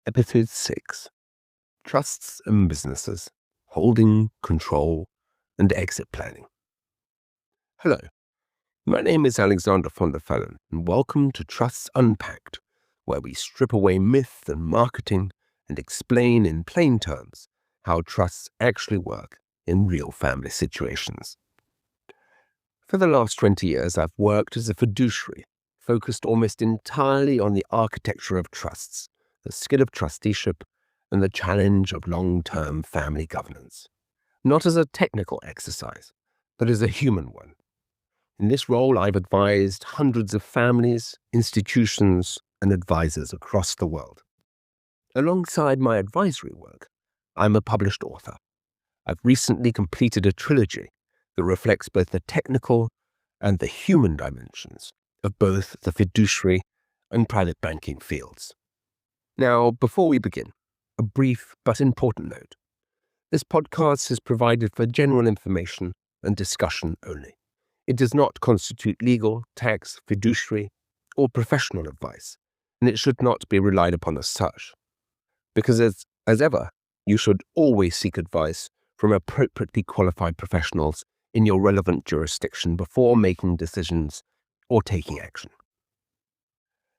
Episode 6, Trusts and Businesses, Holding, Control, and Exit Planning. Hello, my name is Alexander von der Vellen, and welcome to Trusts Unpacked, where we strip away myth and marketing and explain in plain terms how trusts actually work in real family situations. For the last 20 years, I've worked as a fiduciary, focused almost entirely on the architecture of trusts, the skill of trusteeship, and the challenge of long-term family governance. Not as a technical exercise, but as a human one. In this role, I've advised hundreds of families, institutions, and advisors across the world. Alongside my advisory work, I'm a published author. I've recently completed a trilogy that reflects both the technical and the human dimensions of both the fiduciary and private banking fields. Now, before we begin, a brief but important note. This podcast is provided for general information and discussion only. It does not constitute legal, tax, fiduciary, or professional advice, and it should not be relied upon as such. Because as ever, you should always seek advice from appropriately qualified professionals in your relevant jurisdiction before making decisions or taking action.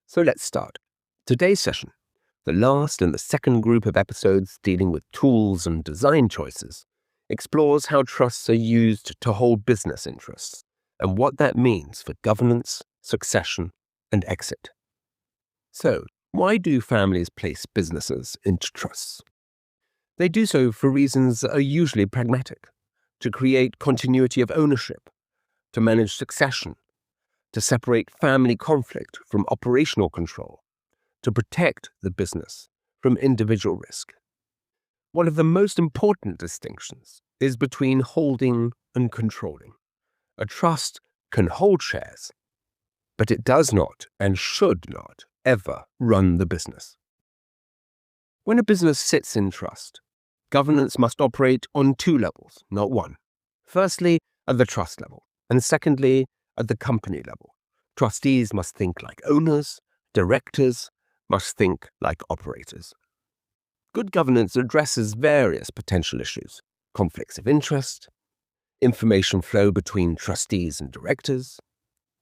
So let's start. Today's session, the last in the second group of episodes dealing with tools and design choices, explores how trusts are used to hold business interests and what that means for governance, succession, and exit. So, why do families place businesses into trusts? They do so for reasons that are usually pragmatic: to create continuity of ownership, to manage succession, to separate family conflict from operational control, to protect the business from individual risk. One of the most important distinctions is between holding and controlling. A trust can hold shares, but it does not and should not ever run the business. When a business sits in trust, governance must operate on two levels, not one. Firstly, at the trust level, and secondly, at the company level. Trustees must think like owners, directors must think like operators. Good governance addresses various potential issues: conflicts of interest, information flow between trustees and directors,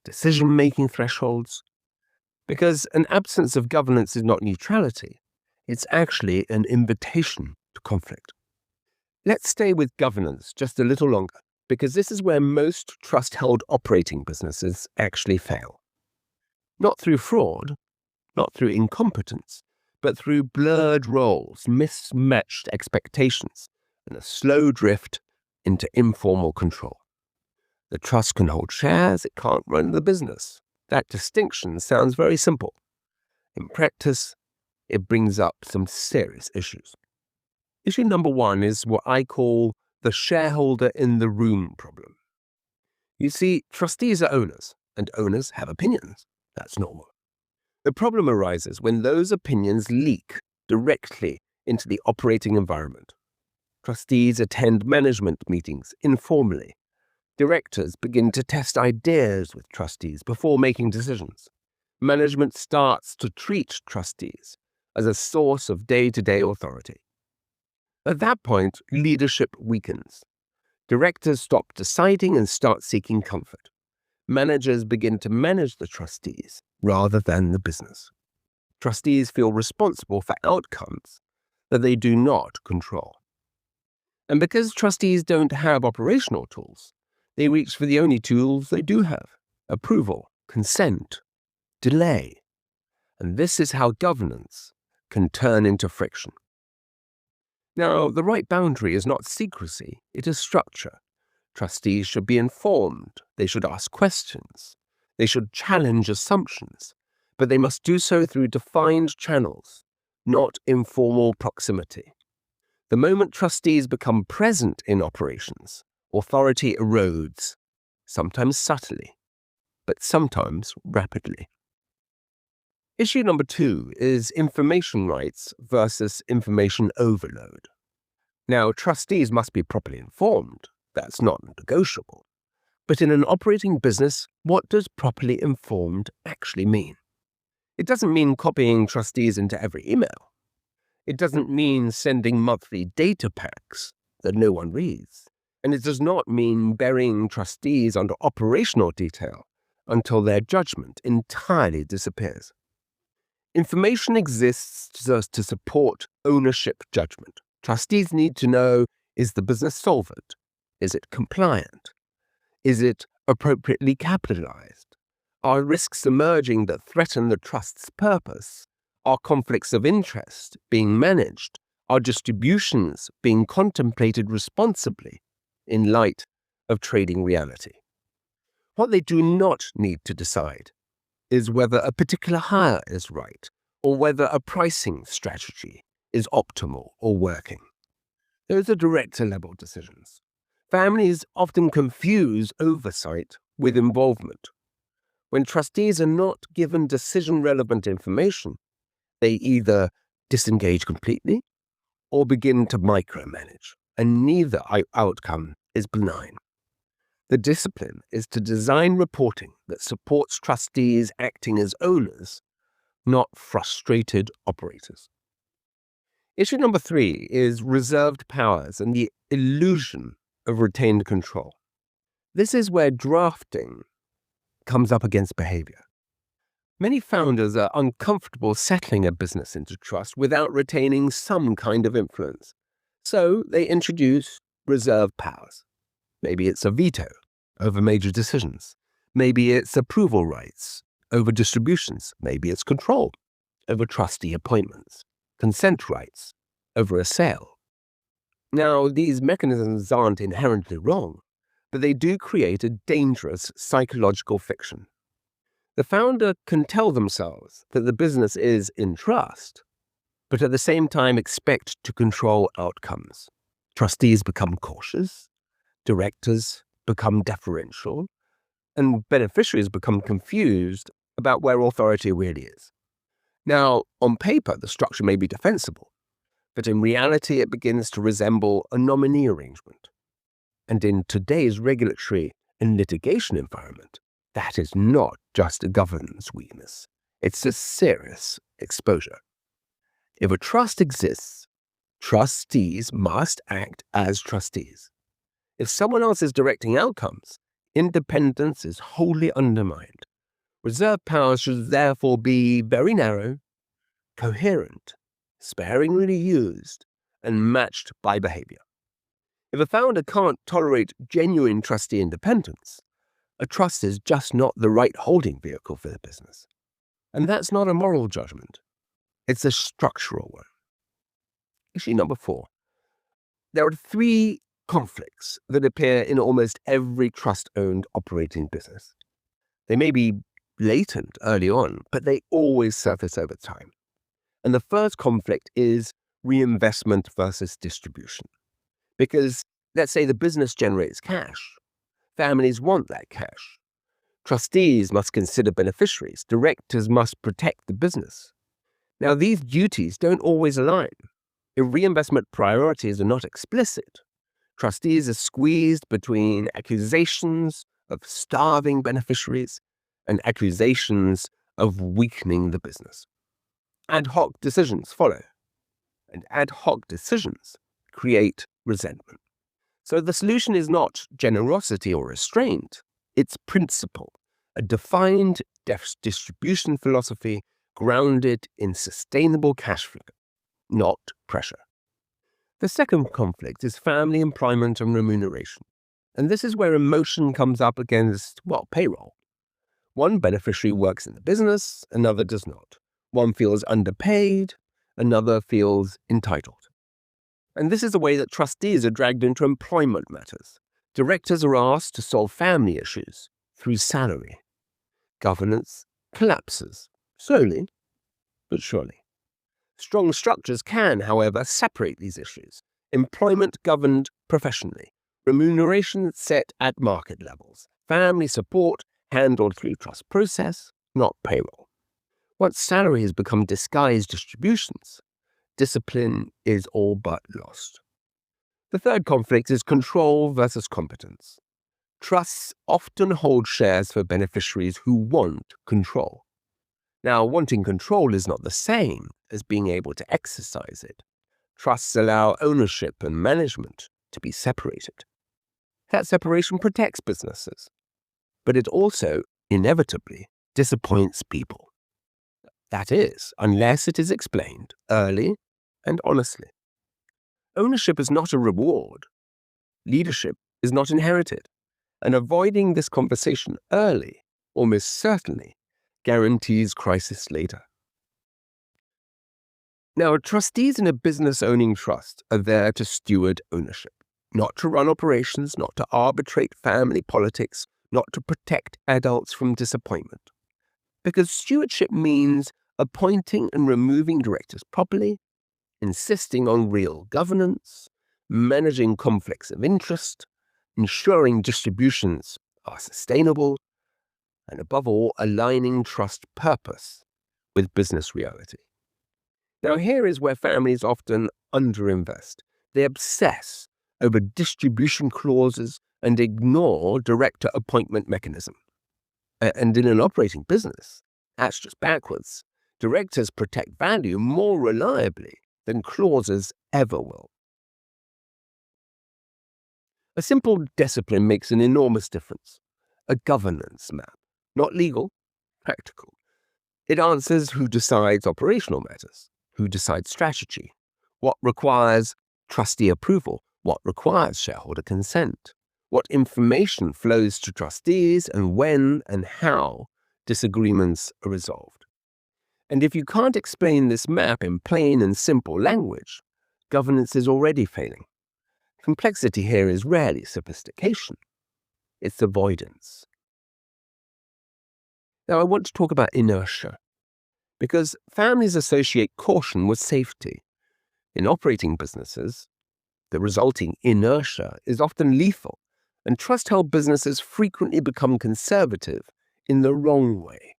decision-making thresholds. Because an absence of governance is not neutrality, it's actually an invitation to conflict. Let's stay with governance just a little longer, because this is where most trust-held operating businesses actually fail. Not through fraud, not through incompetence, but through blurred roles, mismatched expectations, and a slow drift into informal control. The trust can hold shares, it can't run the business. That distinction sounds very simple. In practice, it brings up some serious issues. Issue number one is what I call the shareholder in the room problem. You see, trustees are owners, and owners have opinions. That's normal. The problem arises when those opinions leak directly into the operating environment. Trustees attend management meetings informally. Directors begin to test ideas with trustees before making decisions. Management starts to treat trustees as a source of day-to-day authority. At that point, leadership weakens. Directors stop deciding and start seeking comfort. Managers begin to manage the trustees rather than the business. Trustees feel responsible for outcomes that they do not control. And because trustees don't have operational tools, they reach for the only tools they do have: approval, consent, delay. And this is how governance can turn into friction. Now, the right boundary is not secrecy, it is structure. Trustees should be informed, they should ask questions, they should challenge assumptions, but they must do so through defined channels, not informal proximity. The moment trustees become present in operations, authority erodes, sometimes subtly, but sometimes rapidly. Issue number two is information rights versus information overload. Now, trustees must be properly informed. That's not negotiable. But in an operating business, what does properly informed actually mean? It doesn't mean copying trustees into every email. It doesn't mean sending monthly data packs that no one reads. And it does not mean burying trustees under operational detail until their judgment entirely disappears. Information exists just to support ownership judgment. Trustees need to know, is the business solvent? Is it compliant? Is it appropriately capitalized? Are risks emerging that threaten the trust's purpose? Are conflicts of interest being managed? Are distributions being contemplated responsibly in light of trading reality? What they do not need to decide is whether a particular hire is right or whether a pricing strategy is optimal or working. Those are director-level decisions. Families often confuse oversight with involvement. When trustees are not given decision-relevant information, they either disengage completely or begin to micromanage, and neither outcome is benign. The discipline is to design reporting that supports trustees acting as owners, not frustrated operators. Issue number 3 is reserved powers and the illusion of retained control. This is where drafting comes up against behavior. Many founders are uncomfortable settling a business into trust without retaining some kind of influence. So they introduce reserved powers. Maybe it's a veto over major decisions. Maybe it's approval rights over distributions. Maybe it's control over trustee appointments, consent rights over a sale. Now, these mechanisms aren't inherently wrong, but they do create a dangerous psychological fiction. The founder can tell themselves that the business is in trust, but at the same time expect to control outcomes. Trustees become cautious, directors become deferential, and beneficiaries become confused about where authority really is. Now, on paper, the structure may be defensible, but in reality, it begins to resemble a nominee arrangement. And in today's regulatory and litigation environment, that is not just a governance weakness. It's a serious exposure. If a trust exists, trustees must act as trustees. If someone else is directing outcomes, independence is wholly undermined. Reserve powers should therefore be very narrow, coherent, sparingly used, and matched by behavior. If a founder can't tolerate genuine trustee independence, a trust is just not the right holding vehicle for the business. And that's not a moral judgment. It's a structural one. Issue number 4. There are 3 conflicts that appear in almost every trust-owned operating business. They may be latent early on, but they always surface over time. And the first conflict is reinvestment versus distribution. Because let's say the business generates cash. Families want that cash. Trustees must consider beneficiaries. Directors must protect the business. Now, these duties don't always align. If reinvestment priorities are not explicit, trustees are squeezed between accusations of starving beneficiaries and accusations of weakening the business. Ad hoc decisions follow, and ad hoc decisions create resentment. So the solution is not generosity or restraint, it's principle, a defined distribution philosophy grounded in sustainable cash flow, not pressure. The second conflict is family employment and remuneration. And this is where emotion comes up against, payroll. One beneficiary works in the business, another does not. One feels underpaid, another feels entitled. And this is the way that trustees are dragged into employment matters. Directors are asked to solve family issues through salary. Governance collapses, slowly but surely. Strong structures can, however, separate these issues. Employment governed professionally. Remuneration set at market levels. Family support handled through trust process, not payroll. Once salary has become disguised distributions, discipline is all but lost. The third conflict is control versus competence. Trusts often hold shares for beneficiaries who want control. Now, wanting control is not the same as being able to exercise it. Trusts allow ownership and management to be separated. That separation protects businesses, but it also inevitably disappoints people. That is, unless it is explained early and honestly. Ownership is not a reward. Leadership is not inherited. And avoiding this conversation early almost certainly guarantees crisis later. Now, trustees in a business-owning trust are there to steward ownership, not to run operations, not to arbitrate family politics, not to protect adults from disappointment. Because stewardship means appointing and removing directors properly, insisting on real governance, managing conflicts of interest, ensuring distributions are sustainable, and above all, aligning trust purpose with business reality. Now, here is where families often underinvest. They obsess over distribution clauses and ignore director appointment mechanism. And in an operating business, that's just backwards. Directors protect value more reliably than clauses ever will. A simple discipline makes an enormous difference. A governance map, not legal, practical. It answers who decides operational matters, who decides strategy, what requires trustee approval, what requires shareholder consent, what information flows to trustees, and when and how disagreements are resolved. And if you can't explain this map in plain and simple language, governance is already failing. Complexity here is rarely sophistication. It's avoidance. Now, I want to talk about inertia, because families associate caution with safety. In operating businesses, the resulting inertia is often lethal, and trust-held businesses frequently become conservative in the wrong way.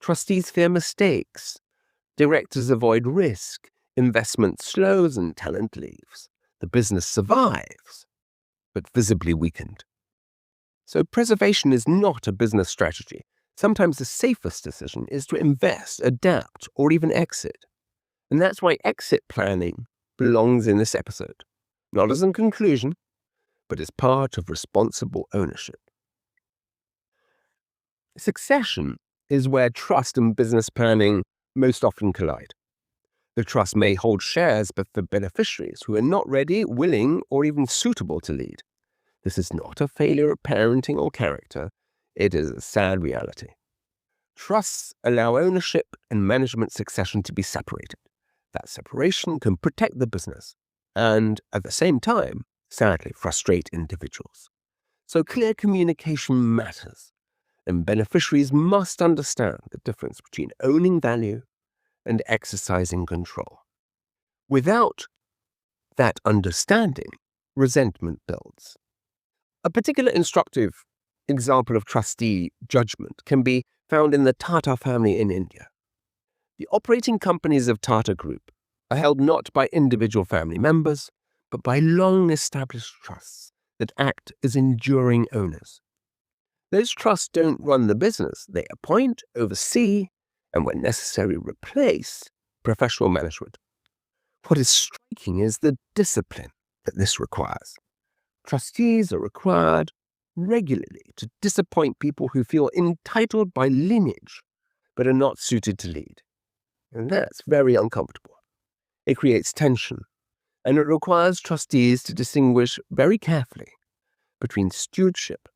Trustees fear mistakes. Directors avoid risk. Investment slows and talent leaves. The business survives, but visibly weakened. So preservation is not a business strategy. Sometimes the safest decision is to invest, adapt, or even exit. And that's why exit planning belongs in this episode, not as a conclusion, but as part of responsible ownership. Succession is where trust and business planning most often collide. The trust may hold shares, but for beneficiaries who are not ready, willing, or even suitable to lead. This is not a failure of parenting or character. It is a sad reality. Trusts allow ownership and management succession to be separated. That separation can protect the business and, at the same time, sadly frustrate individuals. So clear communication matters, and beneficiaries must understand the difference between owning value and exercising control. Without that understanding, resentment builds. A particular instructive example of trustee judgment can be found in the Tata family in India. The operating companies of Tata Group are held not by individual family members, but by long-established trusts that act as enduring owners. Those trusts don't run the business. They appoint, oversee, and when necessary replace professional management. What is striking is the discipline that this requires. Trustees are required regularly to disappoint people who feel entitled by lineage but are not suited to lead. And that's very uncomfortable. It creates tension, and it requires trustees to distinguish very carefully between stewardship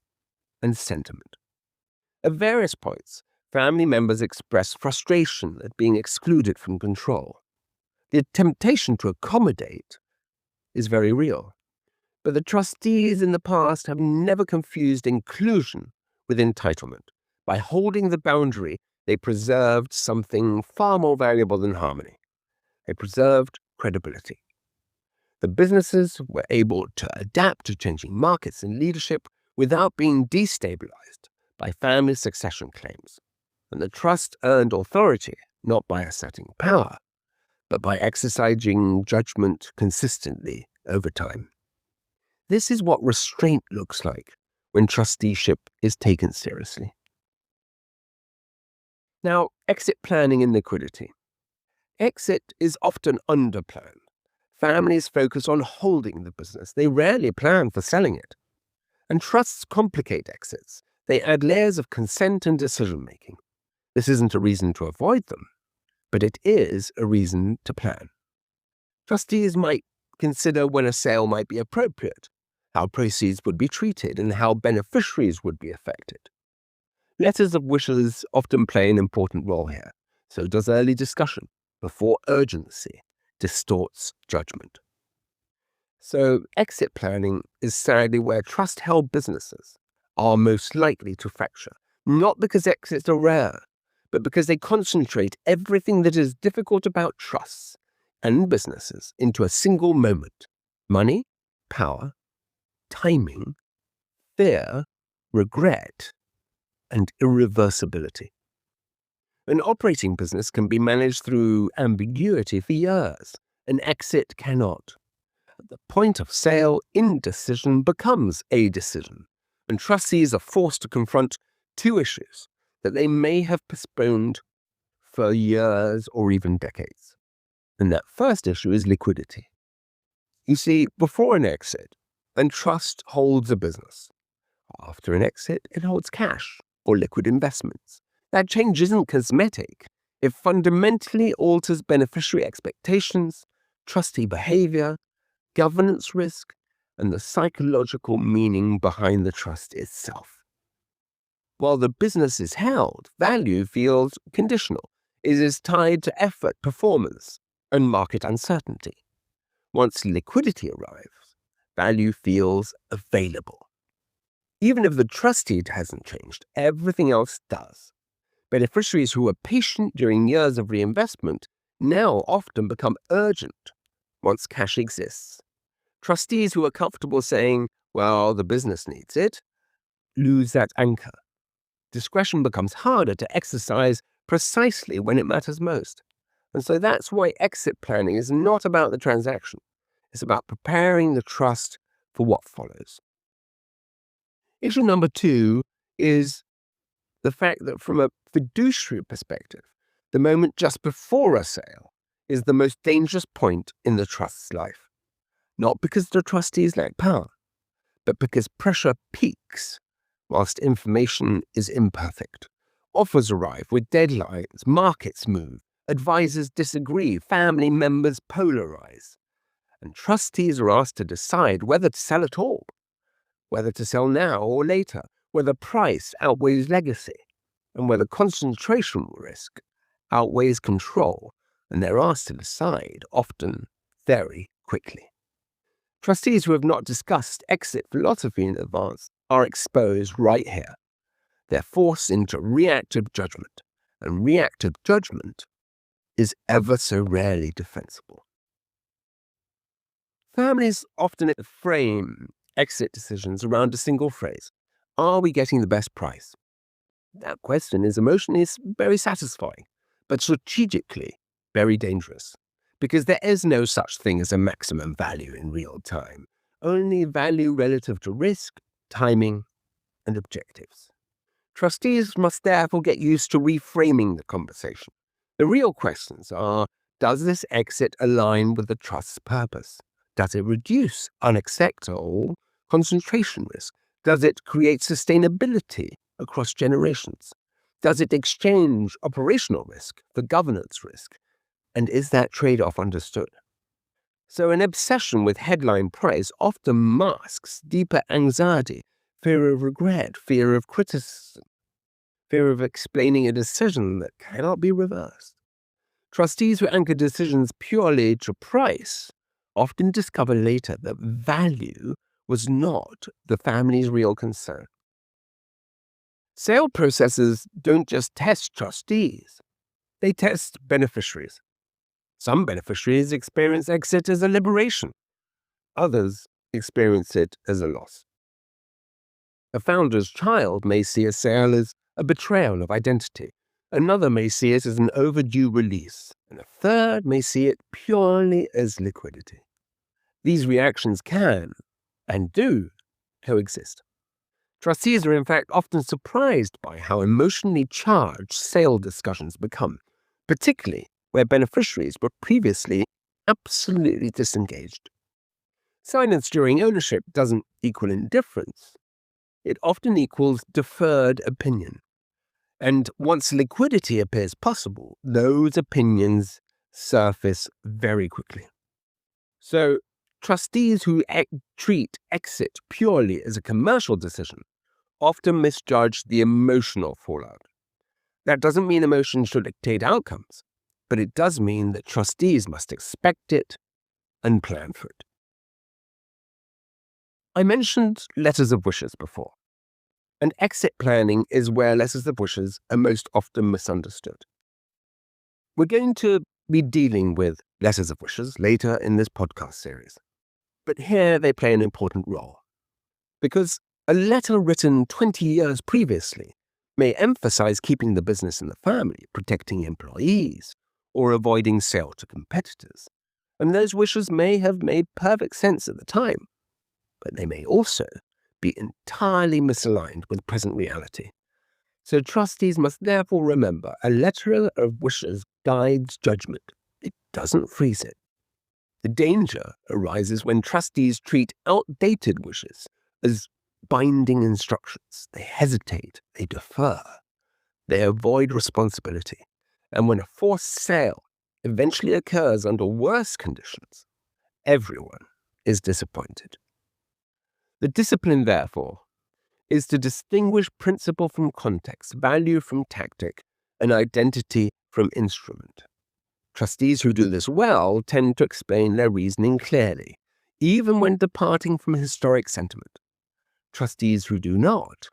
and sentiment. At various points, family members express frustration at being excluded from control. The temptation to accommodate is very real. But the trustees in the past have never confused inclusion with entitlement. By holding the boundary, they preserved something far more valuable than harmony. They preserved credibility. The businesses were able to adapt to changing markets and leadership without being destabilized by family succession claims. And the trust earned authority not by asserting power, but by exercising judgment consistently over time. This is what restraint looks like when trusteeship is taken seriously. Now, exit planning and liquidity. Exit is often underplanned. Families focus on holding the business. They rarely plan for selling it. And trusts complicate exits. They add layers of consent and decision-making. This isn't a reason to avoid them, but it is a reason to plan. Trustees might consider when a sale might be appropriate, how proceeds would be treated, and how beneficiaries would be affected. Letters of wishes often play an important role here. So does early discussion, before urgency distorts judgment. So exit planning is sadly where trust-held businesses are most likely to fracture, not because exits are rare, but because they concentrate everything that is difficult about trusts and businesses into a single moment: money, power, timing, fear, regret, and irreversibility. An operating business can be managed through ambiguity for years. An exit cannot. At the point of sale, indecision becomes a decision, and trustees are forced to confront two issues that they may have postponed for years or even decades. And that first issue is liquidity. You see, before an exit, a trust holds a business. After an exit, it holds cash or liquid investments. That change isn't cosmetic. It fundamentally alters beneficiary expectations, trustee behavior, governance risk, and the psychological meaning behind the trust itself. While the business is held, value feels conditional. It is tied to effort, performance, and market uncertainty. Once liquidity arrives, value feels available. Even if the trustee hasn't changed, everything else does. Beneficiaries who were patient during years of reinvestment now often become urgent once cash exists. Trustees who are comfortable saying, well, the business needs it, lose that anchor. Discretion becomes harder to exercise precisely when it matters most. And so that's why exit planning is not about the transaction. It's about preparing the trust for what follows. Issue number 2 is the fact that from a fiduciary perspective, the moment just before a sale is the most dangerous point in the trust's life. Not because the trustees lack power, but because pressure peaks whilst information is imperfect. Offers arrive with deadlines, markets move, advisors disagree, family members polarize, and trustees are asked to decide whether to sell at all, whether to sell now or later, whether price outweighs legacy, and whether concentration risk outweighs control, and they're asked to decide, often very quickly. Trustees who have not discussed exit philosophy in advance are exposed right here. They're forced into reactive judgment, and reactive judgment is ever so rarely defensible. Families often frame exit decisions around a single phrase: are we getting the best price? That question is emotionally very satisfying, but strategically very dangerous, because there is no such thing as a maximum value in real time, only value relative to risk, timing, and objectives. Trustees must therefore get used to reframing the conversation. The real questions are, does this exit align with the trust's purpose? Does it reduce unacceptable concentration risk? Does it create sustainability across generations? Does it exchange operational risk for governance risk? And is that trade-off understood? So an obsession with headline price often masks deeper anxiety, fear of regret, fear of criticism, fear of explaining a decision that cannot be reversed. Trustees who anchor decisions purely to price often discover later that value was not the family's real concern. Sale processes don't just test trustees, they test beneficiaries. Some beneficiaries experience exit as a liberation. Others experience it as a loss. A founder's child may see a sale as a betrayal of identity. Another may see it as an overdue release. And a third may see it purely as liquidity. These reactions can, and do, coexist. Trustees are in fact often surprised by how emotionally charged sale discussions become, particularly where beneficiaries were previously absolutely disengaged. Silence during ownership doesn't equal indifference. It often equals deferred opinion. And once liquidity appears possible, those opinions surface very quickly. So, trustees who treat exit purely as a commercial decision often misjudge the emotional fallout. That doesn't mean emotions should dictate outcomes, but it does mean that trustees must expect it and plan for it. I mentioned letters of wishes before, and exit planning is where letters of wishes are most often misunderstood. We're going to be dealing with letters of wishes later in this podcast series, but here they play an important role. Because a letter written 20 years previously may emphasize keeping the business in the family, protecting employees, or avoiding sale to competitors. And those wishes may have made perfect sense at the time, but they may also be entirely misaligned with present reality. So trustees must therefore remember a letter of wishes guides judgment. It doesn't freeze it. The danger arises when trustees treat outdated wishes as binding instructions. They hesitate, they defer, they avoid responsibility. And when a forced sale eventually occurs under worse conditions, everyone is disappointed. The discipline, therefore, is to distinguish principle from context, value from tactic, and identity from instrument. Trustees who do this well tend to explain their reasoning clearly, even when departing from historic sentiment. Trustees who do not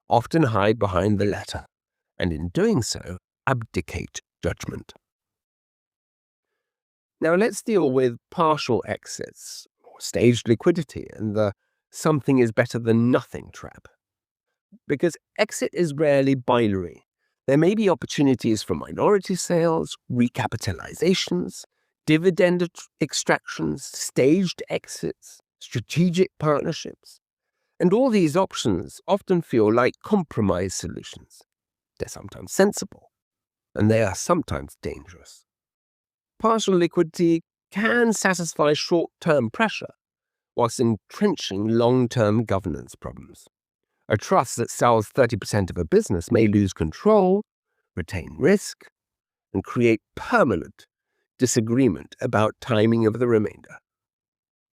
often hide behind the letter, and in doing so, abdicate judgment. Now let's deal with partial exits, or staged liquidity, and the something is better than nothing trap. Because exit is rarely binary. There may be opportunities for minority sales, recapitalizations, dividend extractions, staged exits, strategic partnerships. And all these options often feel like compromise solutions. They're sometimes sensible, and they are sometimes dangerous. Partial liquidity can satisfy short-term pressure, whilst entrenching long-term governance problems. A trust that sells 30% of a business may lose control, retain risk, and create permanent disagreement about timing of the remainder.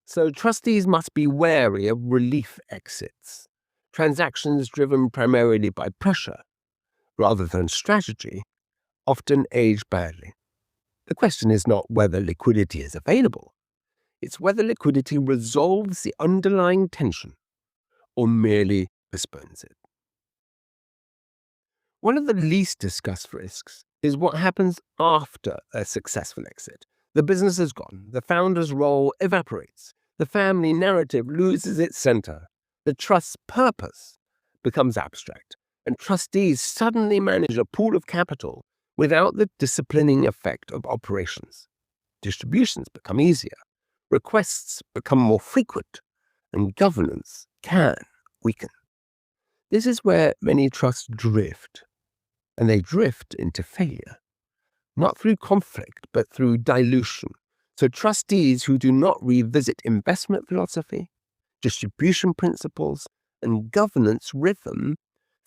So trustees must be wary of relief exits, transactions driven primarily by pressure rather than strategy, often age badly. The question is not whether liquidity is available, it's whether liquidity resolves the underlying tension or merely postpones it. One of the least discussed risks is what happens after a successful exit. The business is gone, the founder's role evaporates, the family narrative loses its center, the trust's purpose becomes abstract, and trustees suddenly manage a pool of capital without the disciplining effect of operations. Distributions become easier, requests become more frequent, and governance can weaken. This is where many trusts drift, and they drift into failure, not through conflict, but through dilution. So trustees who do not revisit investment philosophy, distribution principles, and governance rhythm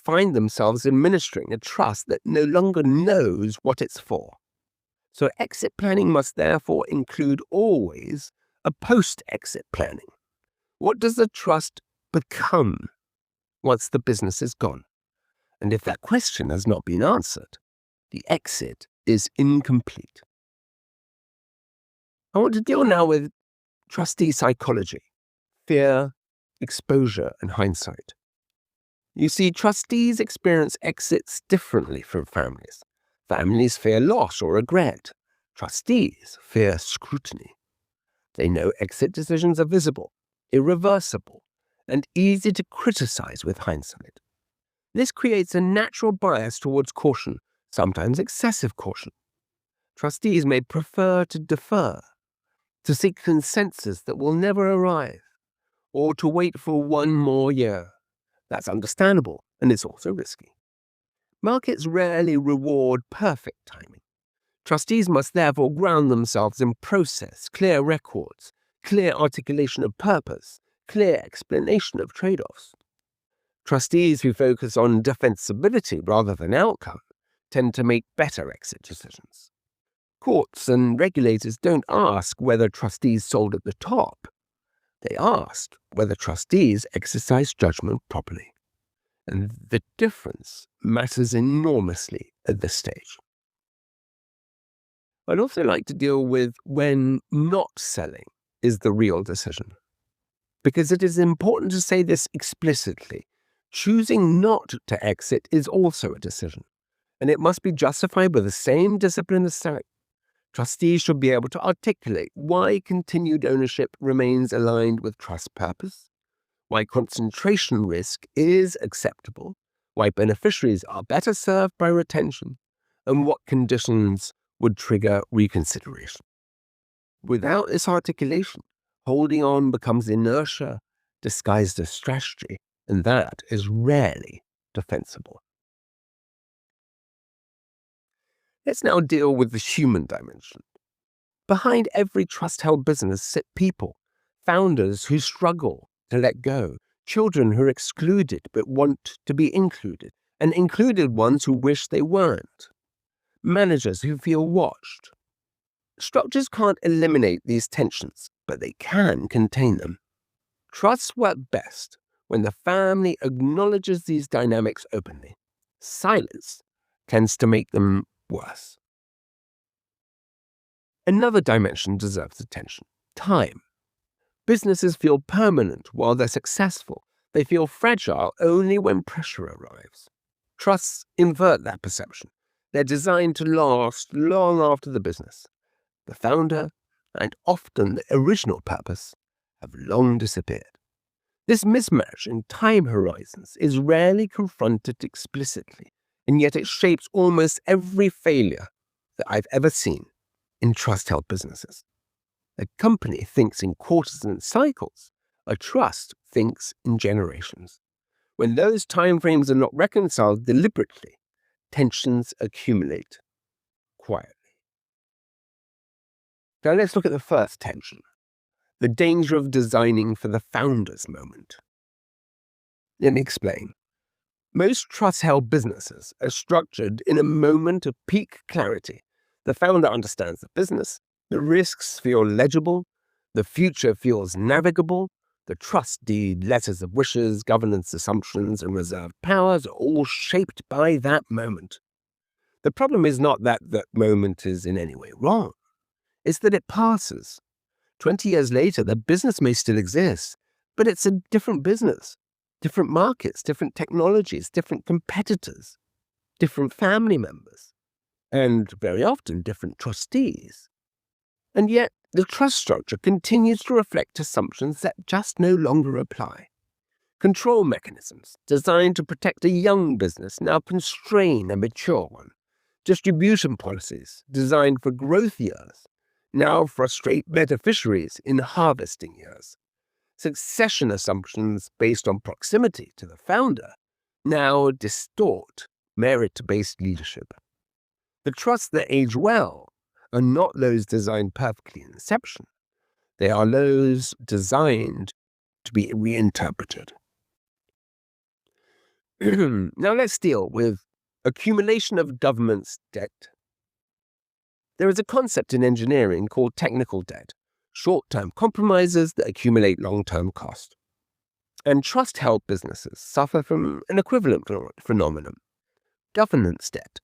find themselves administering a trust that no longer knows what it's for. So exit planning must therefore include always a post-exit planning. What does the trust become once the business is gone? And if that question has not been answered, the exit is incomplete. I want to deal now with trustee psychology, fear, exposure, and hindsight. You see, trustees experience exits differently from families. Families fear loss or regret. Trustees fear scrutiny. They know exit decisions are visible, irreversible, and easy to criticize with hindsight. This creates a natural bias towards caution, sometimes excessive caution. Trustees may prefer to defer, to seek consensus that will never arrive, or to wait for one more year. That's understandable, and it's also risky. Markets rarely reward perfect timing. Trustees must therefore ground themselves in process, clear records, clear articulation of purpose, clear explanation of trade-offs. Trustees who focus on defensibility rather than outcome tend to make better exit decisions. Courts and regulators don't ask whether trustees sold at the top. They ask whether trustees exercise judgment properly. And the difference matters enormously at this stage. I'd also like to deal with when not selling is the real decision, because it is important to say this explicitly. Choosing not to exit is also a decision, and it must be justified with the same discipline as selling. Trustees should be able to articulate why continued ownership remains aligned with trust purpose, why concentration risk is acceptable, why beneficiaries are better served by retention, and what conditions would trigger reconsideration. Without this articulation, holding on becomes inertia disguised as strategy, and that is rarely defensible. Let's now deal with the human dimension. Behind every trust-held business sit people, founders who struggle to let go, children who are excluded but want to be included, and included ones who wish they weren't, managers who feel watched. Structures can't eliminate these tensions, but they can contain them. Trusts work best when the family acknowledges these dynamics openly. Silence tends to make them worse. Another dimension deserves attention: time. Businesses feel permanent while they're successful. They feel fragile only when pressure arrives. Trusts invert that perception. They're designed to last long after the business. The founder, and often the original purpose, have long disappeared. This mismatch in time horizons is rarely confronted explicitly, and yet it shapes almost every failure that I've ever seen in trust-held businesses. A company thinks in quarters and cycles. A trust thinks in generations. When those timeframes are not reconciled deliberately, tensions accumulate quietly. Now let's look at the first tension: the danger of designing for the founder's moment. Let me explain. Most trust-held businesses are structured in a moment of peak clarity. The founder understands the business, the risks feel legible, the future feels navigable, the trust deed, letters of wishes, governance assumptions, and reserved powers are all shaped by that moment. The problem is not that that moment is in any way wrong. It's that it passes. 20 years later, the business may still exist, but it's a different business, different markets, different technologies, different competitors, different family members, and very often different trustees. And yet, the trust structure continues to reflect assumptions that just no longer apply. Control mechanisms designed to protect a young business now constrain a mature one. Distribution policies designed for growth years now frustrate beneficiaries in harvesting years. Succession assumptions based on proximity to the founder now distort merit-based leadership. The trusts that age well are not those designed perfectly in inception. They are those designed to be reinterpreted. Now let's deal with accumulation of government's debt. There is a concept in engineering called technical debt, short-term compromises that accumulate long-term cost. And trust-held businesses suffer from an equivalent phenomenon: governance debt.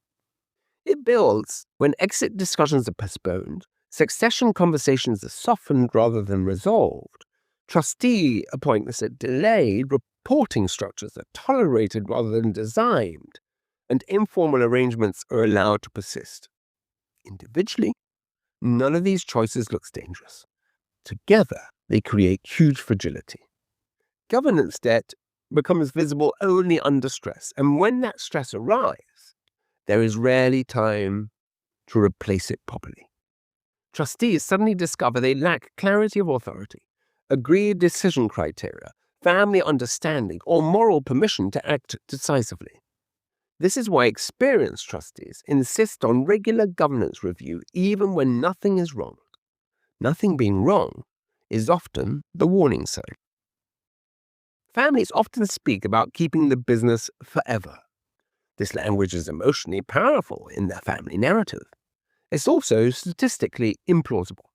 It builds when exit discussions are postponed, succession conversations are softened rather than resolved, trustee appointments are delayed, reporting structures are tolerated rather than designed, and informal arrangements are allowed to persist. Individually, none of these choices looks dangerous. Together, they create huge fragility. Governance debt becomes visible only under stress, and when that stress arrives, there is rarely time to replace it properly. Trustees suddenly discover they lack clarity of authority, agreed decision criteria, family understanding, or moral permission to act decisively. This is why experienced trustees insist on regular governance review even when nothing is wrong. Nothing being wrong is often the warning sign. Families often speak about keeping the business forever. This language is emotionally powerful in their family narrative. It's also statistically implausible.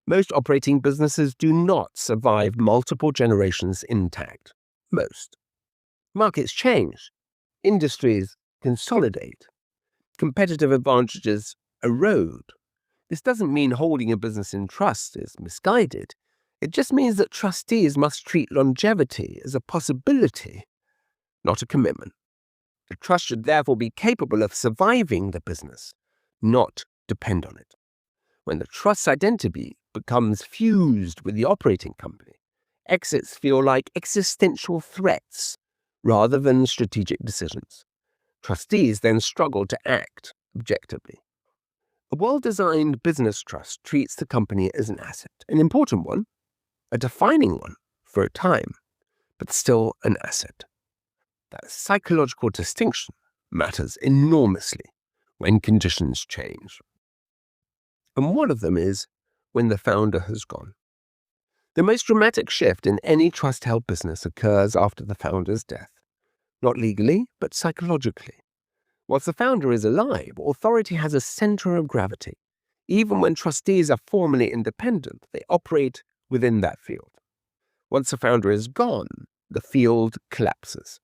Most operating businesses do not survive multiple generations intact. Most. Markets change. Industries consolidate. Competitive advantages erode. This doesn't mean holding a business in trust is misguided. It just means that trustees must treat longevity as a possibility, not a commitment. The trust should therefore be capable of surviving the business, not depend on it. When the trust's identity becomes fused with the operating company, exits feel like existential threats rather than strategic decisions. Trustees then struggle to act objectively. A well-designed business trust treats the company as an asset, an important one, a defining one for a time, but still an asset. That psychological distinction matters enormously when conditions change. And one of them is when the founder has gone. The most dramatic shift in any trust-held business occurs after the founder's death, not legally, but psychologically. Whilst the founder is alive, authority has a center of gravity. Even when trustees are formally independent, they operate within that field. Once the founder is gone, the field collapses.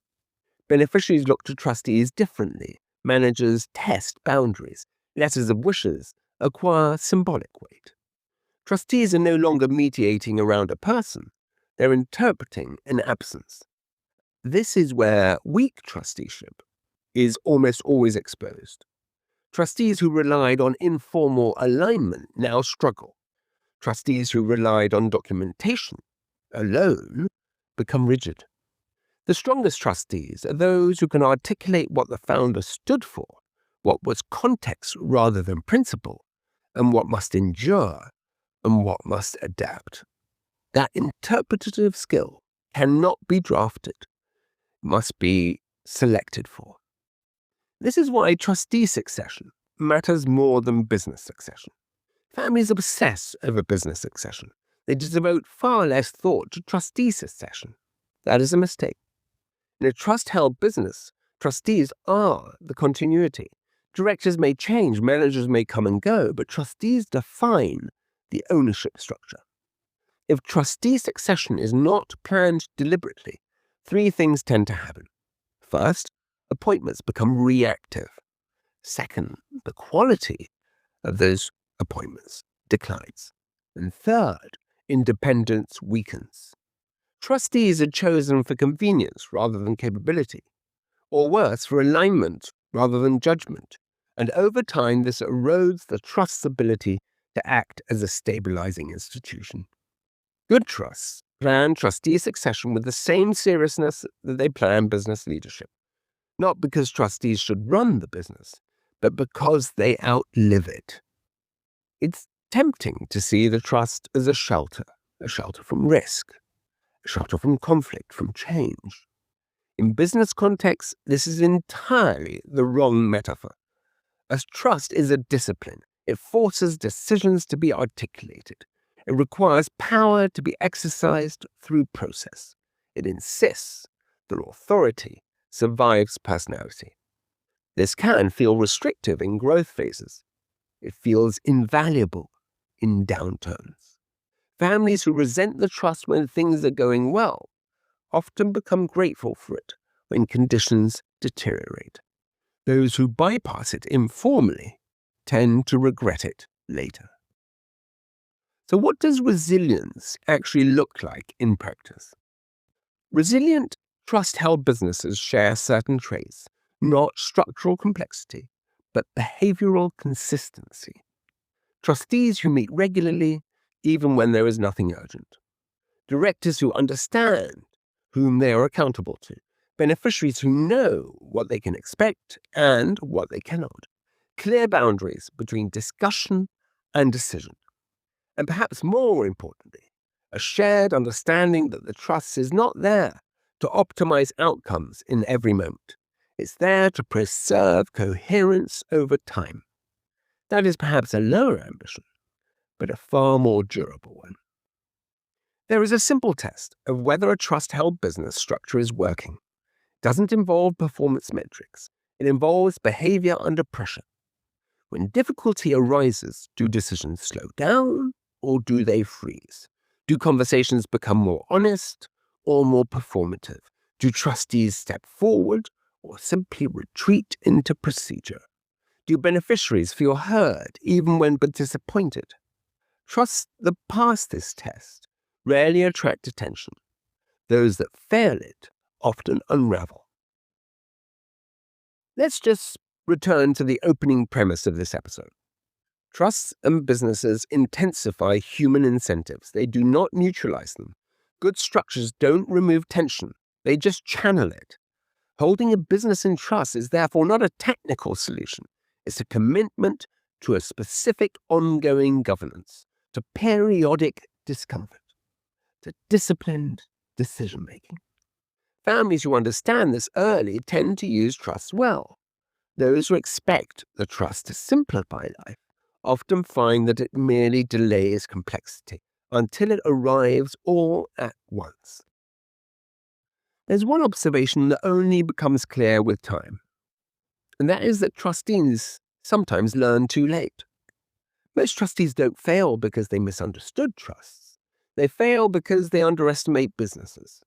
Beneficiaries look to trustees differently. Managers test boundaries. Letters of wishes acquire symbolic weight. Trustees are no longer mediating around a person. They're interpreting an absence. This is where weak trusteeship is almost always exposed. Trustees who relied on informal alignment now struggle. Trustees who relied on documentation alone become rigid. The strongest trustees are those who can articulate what the founder stood for, what was context rather than principle, and what must endure and what must adapt. That interpretative skill cannot be drafted, must be selected for. This is why trustee succession matters more than business succession. Families obsess over business succession. They devote far less thought to trustee succession. That is a mistake. In a trust-held business, trustees are the continuity. Directors may change, managers may come and go, but trustees define the ownership structure. If trustee succession is not planned deliberately, three things tend to happen. First, appointments become reactive. Second, the quality of those appointments declines. And third, independence weakens. Trustees are chosen for convenience rather than capability, or worse, for alignment rather than judgment. And over time, this erodes the trust's ability to act as a stabilizing institution. Good trusts plan trustee succession with the same seriousness that they plan business leadership, not because trustees should run the business, but because they outlive it. It's tempting to see the trust as a shelter from risk, a shelter from conflict, from change. In business contexts, this is entirely the wrong metaphor. A trust is a discipline. It forces decisions to be articulated. It requires power to be exercised through process. It insists that authority survives personality. This can feel restrictive in growth phases. It feels invaluable in downturns. Families who resent the trust when things are going well often become grateful for it when conditions deteriorate. Those who bypass it informally tend to regret it later. So what does resilience actually look like in practice? Resilient, trust-held businesses share certain traits, not structural complexity, but behavioral consistency. Trustees who meet regularly, even when there is nothing urgent. Directors who understand whom they are accountable to. Beneficiaries who know what they can expect and what they cannot. Clear boundaries between discussion and decision. And perhaps more importantly, a shared understanding that the trust is not there to optimize outcomes in every moment. It's there to preserve coherence over time. That is perhaps a lower ambition, but a far more durable one. There is a simple test of whether a trust-held business structure is working. It doesn't involve performance metrics. It involves behavior under pressure. When difficulty arises, do decisions slow down or do they freeze? Do conversations become more honest or more performative? Do trustees step forward or simply retreat into procedure? Do beneficiaries feel heard even when disappointed? Trusts that pass this test rarely attract attention. Those that fail it often unravel. Let's just return to the opening premise of this episode. Trusts and businesses intensify human incentives. They do not neutralize them. Good structures don't remove tension. They just channel it. Holding a business in trust is therefore not a technical solution. It's a commitment to a specific ongoing governance, to periodic discomfort, to disciplined decision-making. Families who understand this early tend to use trusts well. Those who expect the trust to simplify life often find that it merely delays complexity until it arrives all at once. There's one observation that only becomes clear with time, and that is that trustees sometimes learn too late. Most trustees don't fail because they misunderstood trusts. They fail because they underestimate businesses.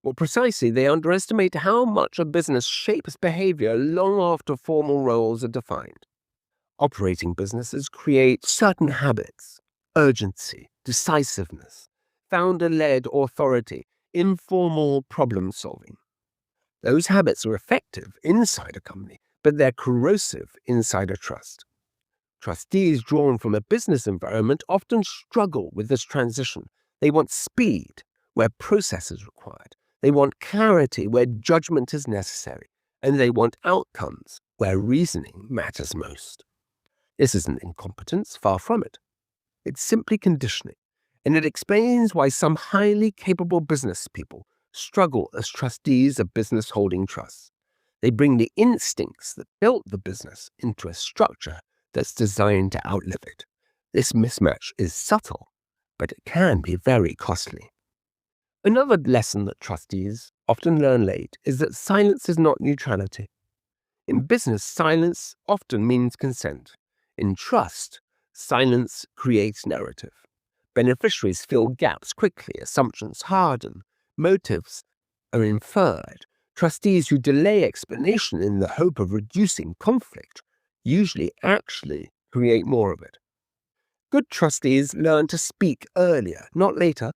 More precisely, they underestimate how much a business shapes behavior long after formal roles are defined. Operating businesses create certain habits: urgency, decisiveness, founder-led authority, informal problem-solving. Those habits are effective inside a company, but they're corrosive inside a trust. Trustees drawn from a business environment often struggle with this transition. They want speed where process is required. They want clarity where judgment is necessary. And they want outcomes where reasoning matters most. This isn't incompetence, far from it. It's simply conditioning. And it explains why some highly capable business people struggle as trustees of business holding trusts. They bring the instincts that built the business into a structure that's designed to outlive it. This mismatch is subtle, but it can be very costly. Another lesson that trustees often learn late is that silence is not neutrality. In business, silence often means consent. In trust, silence creates narrative. Beneficiaries fill gaps quickly, assumptions harden, motives are inferred. Trustees who delay explanation in the hope of reducing conflict usually actually create more of it. Good trustees learn to speak earlier, not later,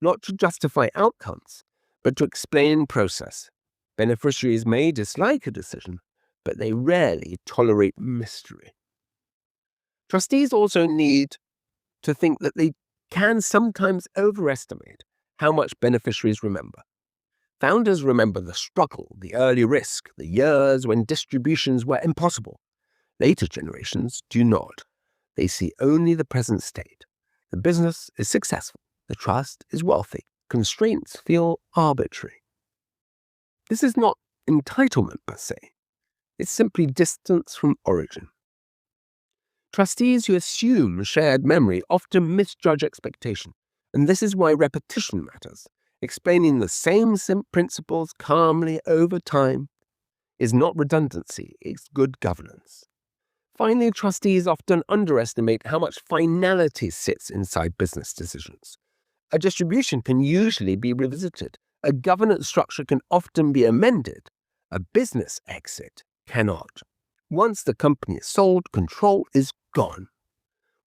not to justify outcomes, but to explain process. Beneficiaries may dislike a decision, but they rarely tolerate mystery. Trustees also need to think that they can sometimes overestimate how much beneficiaries remember. Founders remember the struggle, the early risk, the years when distributions were impossible. Later generations do not. They see only the present state. The business is successful. The trust is wealthy. Constraints feel arbitrary. This is not entitlement per se. It's simply distance from origin. Trustees who assume shared memory often misjudge expectation, and this is why repetition matters. Explaining the same principles calmly over time is not redundancy, it's good governance. Finally, trustees often underestimate how much finality sits inside business decisions. A distribution can usually be revisited. A governance structure can often be amended. A business exit cannot. Once the company is sold, control is gone.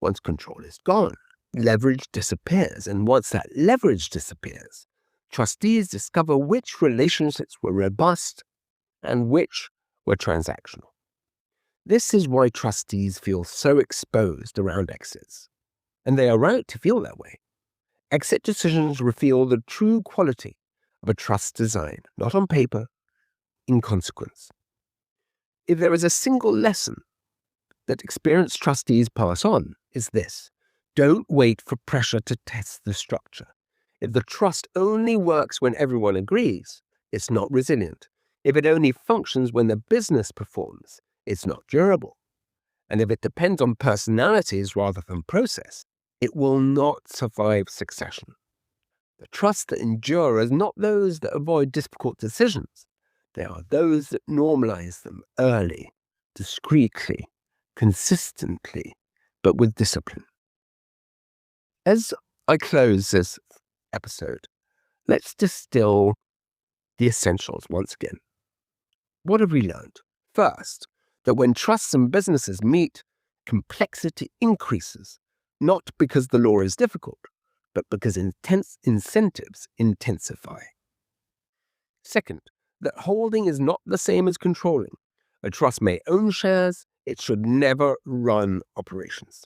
Once control is gone, leverage disappears. And once that leverage disappears, trustees discover which relationships were robust and which were transactional. This is why trustees feel so exposed around exits. And they are right to feel that way. Exit decisions reveal the true quality of a trust design, not on paper, in consequence. If there is a single lesson that experienced trustees pass on, is this: Don't wait for pressure to test the structure. If the trust only works when everyone agrees, it's not resilient. If it only functions when the business performs, it's not durable. And if it depends on personalities rather than process, it will not survive succession. The trusts that endure are not those that avoid difficult decisions. They are those that normalize them early, discreetly, consistently, but with discipline. As I close this episode, let's distill the essentials once again. What have we learned? First, that when trusts and businesses meet, complexity increases, not because the law is difficult, but because intense incentives intensify. Second, that holding is not the same as controlling. A trust may own shares, it should never run operations.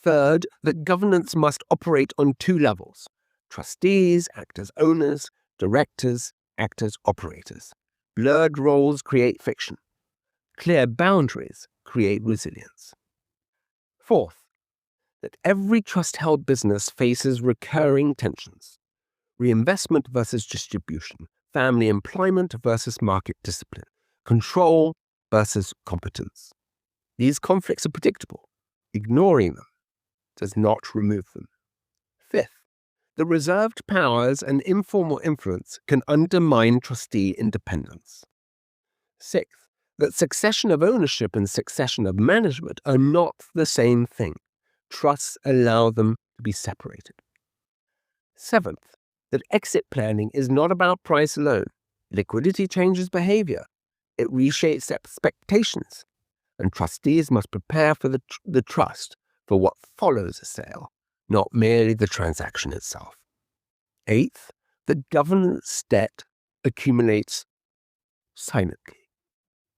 Third, that governance must operate on two levels. Trustees act as owners, directors act as operators. Blurred roles create friction. Clear boundaries create resilience. Fourth, that every trust-held business faces recurring tensions. Reinvestment versus distribution, family employment versus market discipline, control versus competence. These conflicts are predictable. Ignoring them does not remove them. Fifth, the reserved powers and informal influence can undermine trustee independence. Sixth, that succession of ownership and succession of management are not the same thing. Trusts allow them to be separated. Seventh, that exit planning is not about price alone. Liquidity changes behavior. It reshapes expectations. And trustees must prepare for the trust for what follows a sale, not merely the transaction itself. Eighth, that governance debt accumulates silently.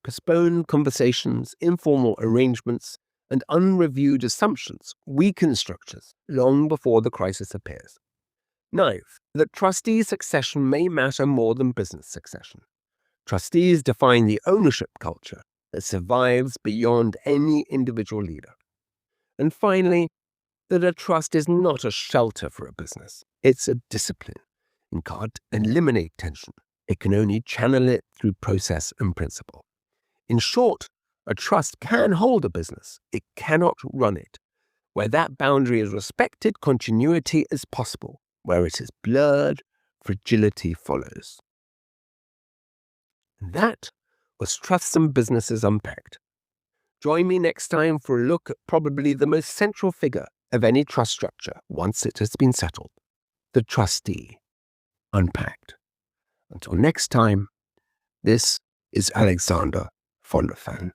Postponed conversations, informal arrangements, and unreviewed assumptions weaken structures long before the crisis appears. Ninth, that trustee succession may matter more than business succession. Trustees define the ownership culture that survives beyond any individual leader. And finally, that a trust is not a shelter for a business. It's a discipline. It can't eliminate tension. It can only channel it through process and principle. In short, a trust can hold a business. It cannot run it. Where that boundary is respected, continuity is possible. Where it is blurred, fragility follows. And that was Trusts and Businesses Unpacked. Join me next time for a look at probably the most central figure of any trust structure once it has been settled, the trustee. Unpacked. Until next time, this is Alexander von der Vellen.